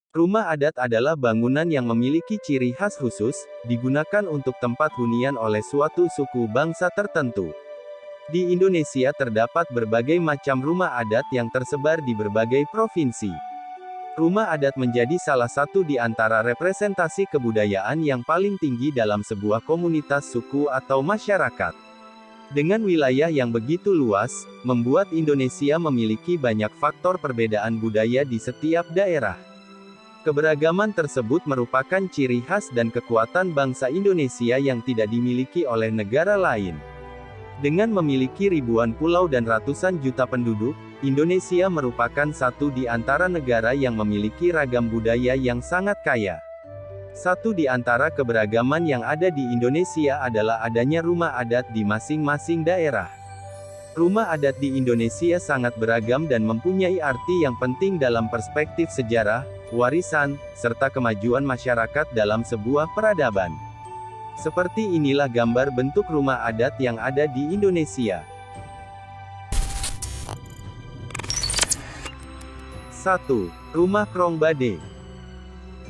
Rumah adat adalah bangunan yang memiliki ciri khas khusus, digunakan untuk tempat hunian oleh suatu suku bangsa tertentu. Di Indonesia terdapat berbagai macam rumah adat yang tersebar di berbagai provinsi. Rumah adat menjadi salah satu di antara representasi kebudayaan yang paling tinggi dalam sebuah komunitas suku atau masyarakat. Dengan wilayah yang begitu luas, membuat Indonesia memiliki banyak faktor perbedaan budaya di setiap daerah. Keberagaman tersebut merupakan ciri khas dan kekuatan bangsa Indonesia yang tidak dimiliki oleh negara lain. Dengan memiliki ribuan pulau dan ratusan juta penduduk, Indonesia merupakan satu di antara negara yang memiliki ragam budaya yang sangat kaya. Satu di antara keberagaman yang ada di Indonesia adalah adanya rumah adat di masing-masing daerah. Rumah adat di Indonesia sangat beragam dan mempunyai arti yang penting dalam perspektif sejarah, warisan, serta kemajuan masyarakat dalam sebuah peradaban. Seperti inilah gambar bentuk rumah adat yang ada di Indonesia. 1. Rumah Krongbade.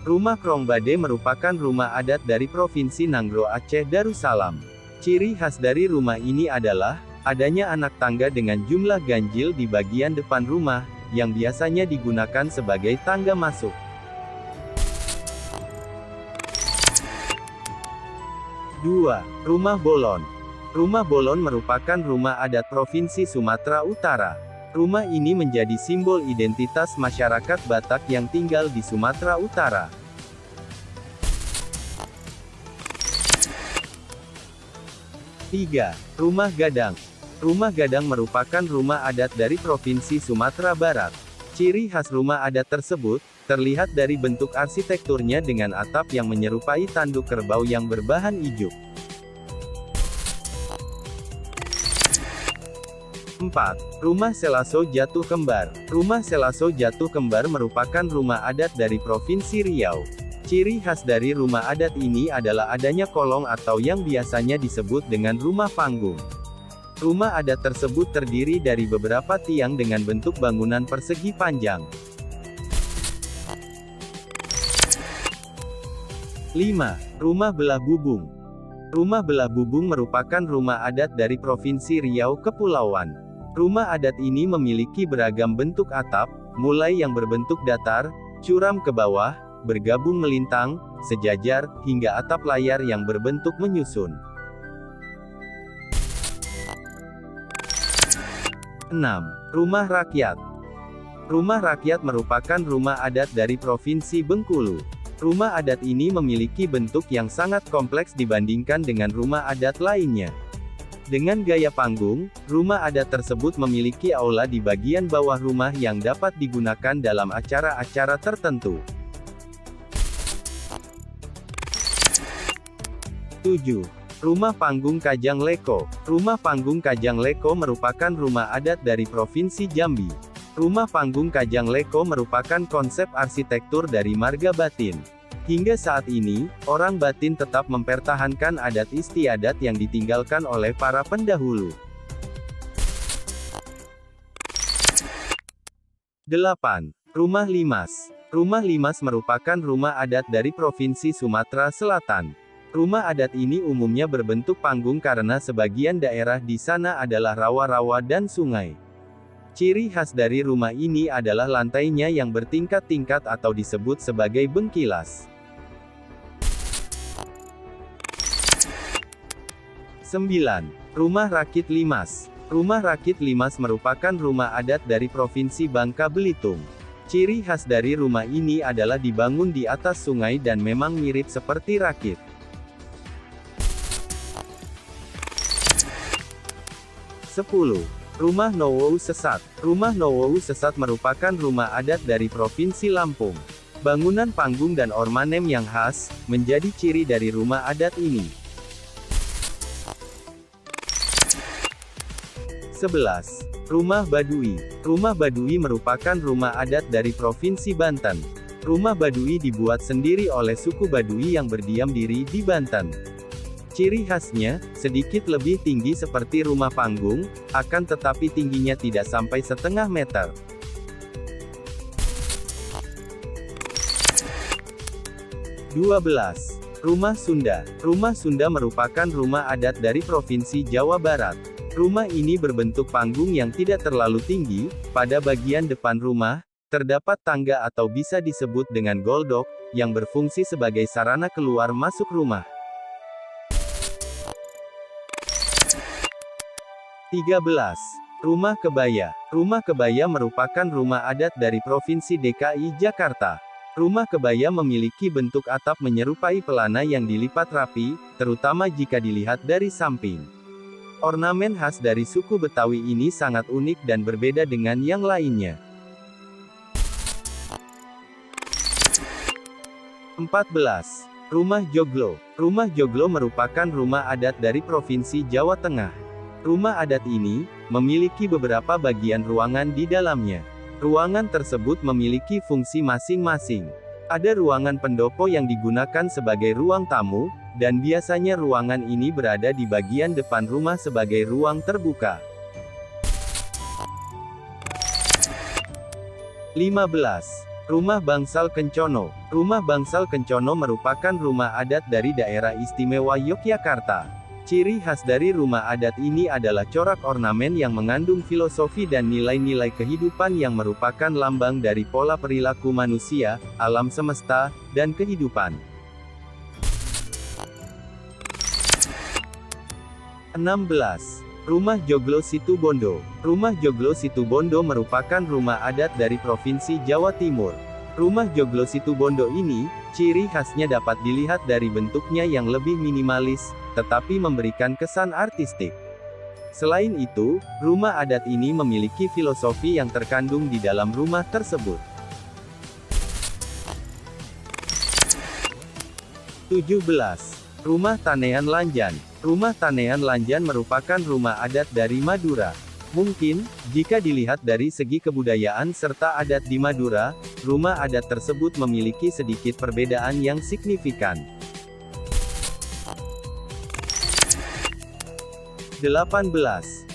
Rumah Krongbade merupakan rumah adat dari Provinsi Nanggro Aceh Darussalam. Ciri khas dari rumah ini adalah adanya anak tangga dengan jumlah ganjil di bagian depan rumah, yang biasanya digunakan sebagai tangga masuk. 2. Rumah Bolon. Rumah Bolon merupakan rumah adat Provinsi Sumatera Utara. Rumah ini menjadi simbol identitas masyarakat Batak yang tinggal di Sumatera Utara. 3. Rumah Gadang. Rumah Gadang merupakan rumah adat dari Provinsi Sumatera Barat. Ciri khas rumah adat tersebut, terlihat dari bentuk arsitekturnya dengan atap yang menyerupai tanduk kerbau yang berbahan ijuk. 4. Rumah Selaso Jatuh Kembar. Rumah Selaso Jatuh Kembar merupakan rumah adat dari Provinsi Riau. Ciri khas dari rumah adat ini adalah adanya kolong atau yang biasanya disebut dengan rumah panggung. Rumah adat tersebut terdiri dari beberapa tiang dengan bentuk bangunan persegi panjang. 5. Rumah Belah Bubung. Rumah Belah Bubung merupakan rumah adat dari Provinsi Riau Kepulauan. Rumah adat ini memiliki beragam bentuk atap, mulai yang berbentuk datar, curam ke bawah, bergabung melintang, sejajar, hingga atap layar yang berbentuk menyusun. 6. Rumah Rakyat. Rumah Rakyat merupakan rumah adat dari Provinsi Bengkulu. Rumah adat ini memiliki bentuk yang sangat kompleks dibandingkan dengan rumah adat lainnya. Dengan gaya panggung, rumah adat tersebut memiliki aula di bagian bawah rumah yang dapat digunakan dalam acara-acara tertentu. 7. Rumah Panggung Kajang Leko. Rumah Panggung Kajang Leko merupakan rumah adat dari Provinsi Jambi. Rumah Panggung Kajang Leko merupakan konsep arsitektur dari marga Batin. Hingga saat ini, orang Batin tetap mempertahankan adat istiadat yang ditinggalkan oleh para pendahulu. 8. Rumah Limas. Rumah Limas merupakan rumah adat dari Provinsi Sumatera Selatan. Rumah adat ini umumnya berbentuk panggung karena sebagian daerah di sana adalah rawa-rawa dan sungai. Ciri khas dari rumah ini adalah lantainya yang bertingkat-tingkat atau disebut sebagai bengkilas. 9. Rumah Rakit Limas. Rumah Rakit Limas merupakan rumah adat dari Provinsi Bangka Belitung. Ciri khas dari rumah ini adalah dibangun di atas sungai dan memang mirip seperti rakit. 10. Rumah Nowowu Sesat. Rumah Nowowu Sesat merupakan rumah adat dari Provinsi Lampung. Bangunan panggung dan ornamen yang khas, menjadi ciri dari rumah adat ini. 11. Rumah Baduy. Rumah Baduy merupakan rumah adat dari Provinsi Banten. Rumah Baduy dibuat sendiri oleh suku Baduy yang berdiam diri di Banten. Ciri khasnya, sedikit lebih tinggi seperti rumah panggung, akan tetapi tingginya tidak sampai setengah meter. 12. Rumah Sunda. Rumah Sunda merupakan rumah adat dari Provinsi Jawa Barat. Rumah ini berbentuk panggung yang tidak terlalu tinggi. Pada bagian depan rumah, terdapat tangga atau bisa disebut dengan goldok, yang berfungsi sebagai sarana keluar masuk rumah. 13. Rumah Kebaya. Rumah Kebaya merupakan rumah adat dari Provinsi DKI Jakarta. Rumah kebaya memiliki bentuk atap menyerupai pelana yang dilipat rapi, terutama jika dilihat dari samping. Ornamen khas dari suku Betawi ini sangat unik dan berbeda dengan yang lainnya. 14. Rumah Joglo. Rumah Joglo merupakan rumah adat dari Provinsi Jawa Tengah. Rumah adat ini memiliki beberapa bagian ruangan di dalamnya. Ruangan tersebut memiliki fungsi masing-masing. Ada ruangan pendopo yang digunakan sebagai ruang tamu, dan biasanya ruangan ini berada di bagian depan rumah sebagai ruang terbuka. 15. Rumah Bangsal Kencono. Rumah Bangsal Kencono merupakan rumah adat dari daerah istimewa Yogyakarta. Ciri khas dari rumah adat ini adalah corak ornamen yang mengandung filosofi dan nilai-nilai kehidupan yang merupakan lambang dari pola perilaku manusia, alam semesta, dan kehidupan. 16. Rumah Joglo Situbondo. Rumah Joglo Situbondo merupakan rumah adat dari Provinsi Jawa Timur. Rumah Joglo Situbondo ini, ciri khasnya dapat dilihat dari bentuknya yang lebih minimalis, tetapi memberikan kesan artistik. Selain itu, rumah adat ini memiliki filosofi yang terkandung di dalam rumah tersebut. 17. Rumah Tanean Lanjan. Rumah Tanean Lanjan merupakan rumah adat dari Madura. Mungkin, jika dilihat dari segi kebudayaan serta adat di Madura, rumah adat tersebut memiliki sedikit perbedaan yang signifikan. 18.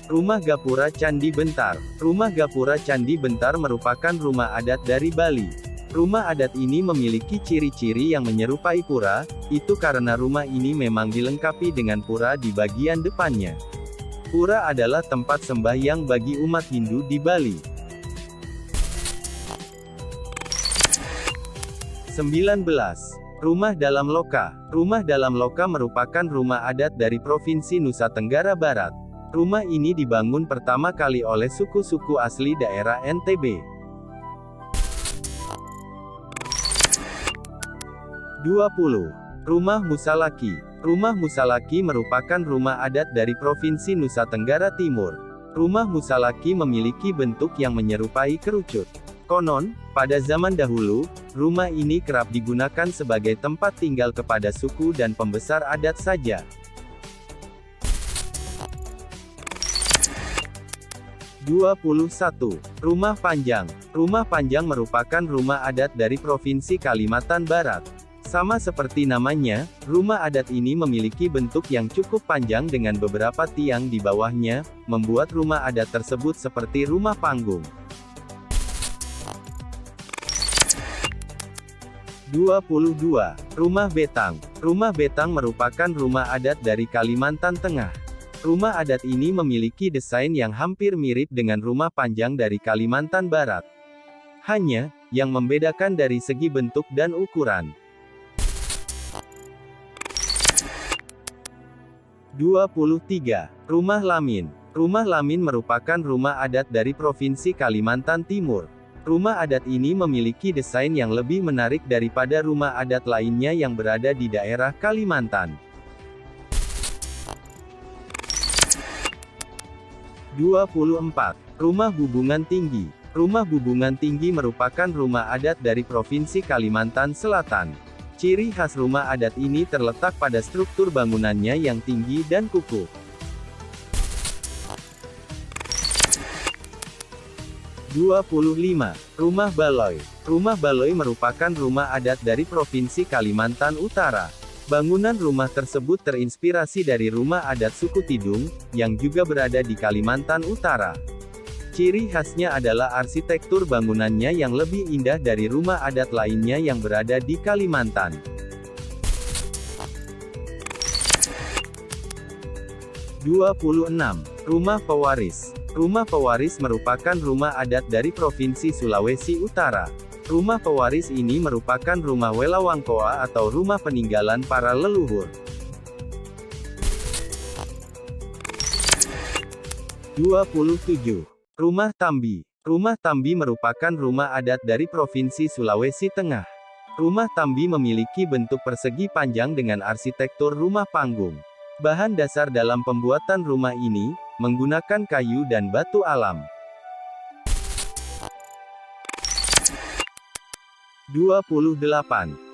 Rumah Gapura Candi Bentar. Rumah Gapura Candi Bentar merupakan rumah adat dari Bali. Rumah adat ini memiliki ciri-ciri yang menyerupai pura, itu karena rumah ini memang dilengkapi dengan pura di bagian depannya. Pura adalah tempat sembahyang bagi umat Hindu di Bali. 19. Rumah Dalam Loka. Rumah Dalam Loka merupakan rumah adat dari Provinsi Nusa Tenggara Barat. Rumah ini dibangun pertama kali oleh suku-suku asli daerah NTB. 20. Rumah Musalaki. Rumah Musalaki merupakan rumah adat dari Provinsi Nusa Tenggara Timur. Rumah Musalaki memiliki bentuk yang menyerupai kerucut. Konon, pada zaman dahulu, rumah ini kerap digunakan sebagai tempat tinggal kepada suku dan pembesar adat saja. 21. Rumah Panjang. Rumah Panjang merupakan rumah adat dari Provinsi Kalimantan Barat. Sama seperti namanya, rumah adat ini memiliki bentuk yang cukup panjang dengan beberapa tiang di bawahnya, membuat rumah adat tersebut seperti rumah panggung. 22. Rumah Betang. Rumah Betang merupakan rumah adat dari Kalimantan Tengah. Rumah adat ini memiliki desain yang hampir mirip dengan rumah panjang dari Kalimantan Barat. Hanya, yang membedakan dari segi bentuk dan ukuran. 23. Rumah Lamin. Rumah Lamin merupakan rumah adat dari Provinsi Kalimantan Timur. Rumah adat ini memiliki desain yang lebih menarik daripada rumah adat lainnya yang berada di daerah Kalimantan. 24. Rumah Bubungan Tinggi. Rumah Bubungan Tinggi merupakan rumah adat dari Provinsi Kalimantan Selatan. Ciri khas rumah adat ini terletak pada struktur bangunannya yang tinggi dan kukuh. 25. Rumah Baloi. Rumah Baloi merupakan rumah adat dari Provinsi Kalimantan Utara. Bangunan rumah tersebut terinspirasi dari rumah adat suku Tidung, yang juga berada di Kalimantan Utara. Ciri khasnya adalah arsitektur bangunannya yang lebih indah dari rumah adat lainnya yang berada di Kalimantan. 26. Rumah Pewaris. Rumah Pewaris merupakan rumah adat dari Provinsi Sulawesi Utara. Rumah pewaris ini merupakan rumah Welawangkoa atau rumah peninggalan para leluhur. 27. Rumah Tambi. Rumah Tambi merupakan rumah adat dari Provinsi Sulawesi Tengah. Rumah Tambi memiliki bentuk persegi panjang dengan arsitektur rumah panggung. Bahan dasar dalam pembuatan rumah ini, menggunakan kayu dan batu alam. 28.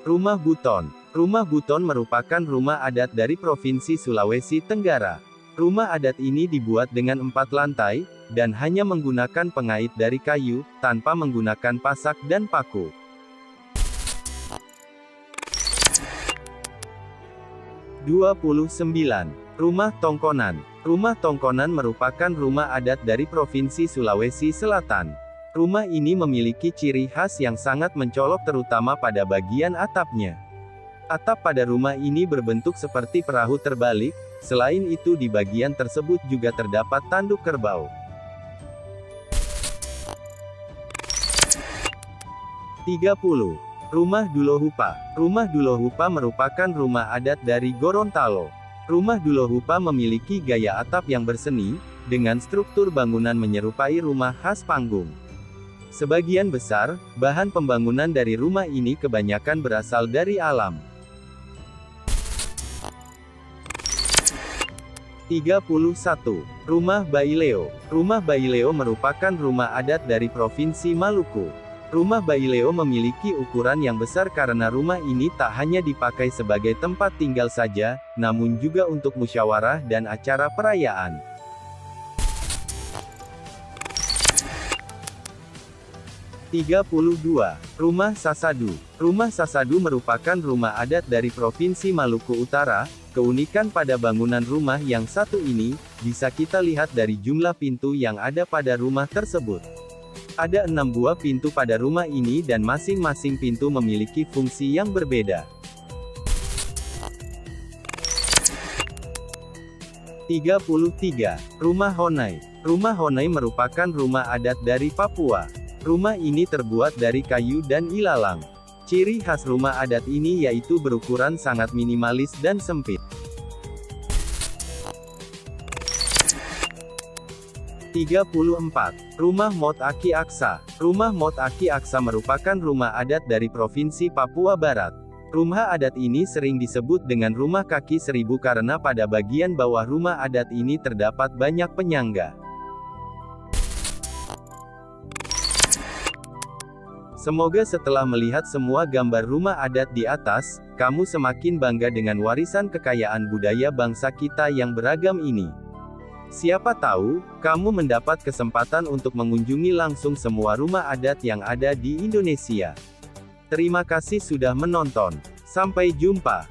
Rumah Buton. Rumah Buton merupakan rumah adat dari Provinsi Sulawesi Tenggara. Rumah adat ini dibuat dengan 4 lantai, dan hanya menggunakan pengait dari kayu, tanpa menggunakan pasak dan paku. 29. Rumah Tongkonan. Rumah Tongkonan merupakan rumah adat dari Provinsi Sulawesi Selatan. Rumah ini memiliki ciri khas yang sangat mencolok terutama pada bagian atapnya. Atap pada rumah ini berbentuk seperti perahu terbalik, selain itu di bagian tersebut juga terdapat tanduk kerbau. 30. Rumah Dulohupa. Rumah Dulohupa merupakan rumah adat dari Gorontalo. Rumah Dulohupa memiliki gaya atap yang berseni, dengan struktur bangunan menyerupai rumah khas panggung. Sebagian besar, bahan pembangunan dari rumah ini kebanyakan berasal dari alam. 31. Rumah Baileo. Rumah Baileo merupakan rumah adat dari Provinsi Maluku. Rumah Baileo memiliki ukuran yang besar karena rumah ini tak hanya dipakai sebagai tempat tinggal saja, namun juga untuk musyawarah dan acara perayaan. 32. Rumah Sasadu. Rumah Sasadu merupakan rumah adat dari Provinsi Maluku Utara. Keunikan pada bangunan rumah yang satu ini, bisa kita lihat dari jumlah pintu yang ada pada rumah tersebut. Ada 6 buah pintu pada rumah ini dan masing-masing pintu memiliki fungsi yang berbeda. 33. Rumah Honai. Rumah Honai merupakan rumah adat dari Papua. Rumah ini terbuat dari kayu dan ilalang. Ciri khas rumah adat ini yaitu berukuran sangat minimalis dan sempit. 34. Rumah Mot Aki Aksa. Rumah Mot Aki Aksa merupakan rumah adat dari Provinsi Papua Barat. Rumah adat ini sering disebut dengan rumah kaki seribu karena pada bagian bawah rumah adat ini terdapat banyak penyangga. Semoga setelah melihat semua gambar rumah adat di atas, kamu semakin bangga dengan warisan kekayaan budaya bangsa kita yang beragam ini. Siapa tahu, kamu mendapat kesempatan untuk mengunjungi langsung semua rumah adat yang ada di Indonesia. Terima kasih sudah menonton. Sampai jumpa.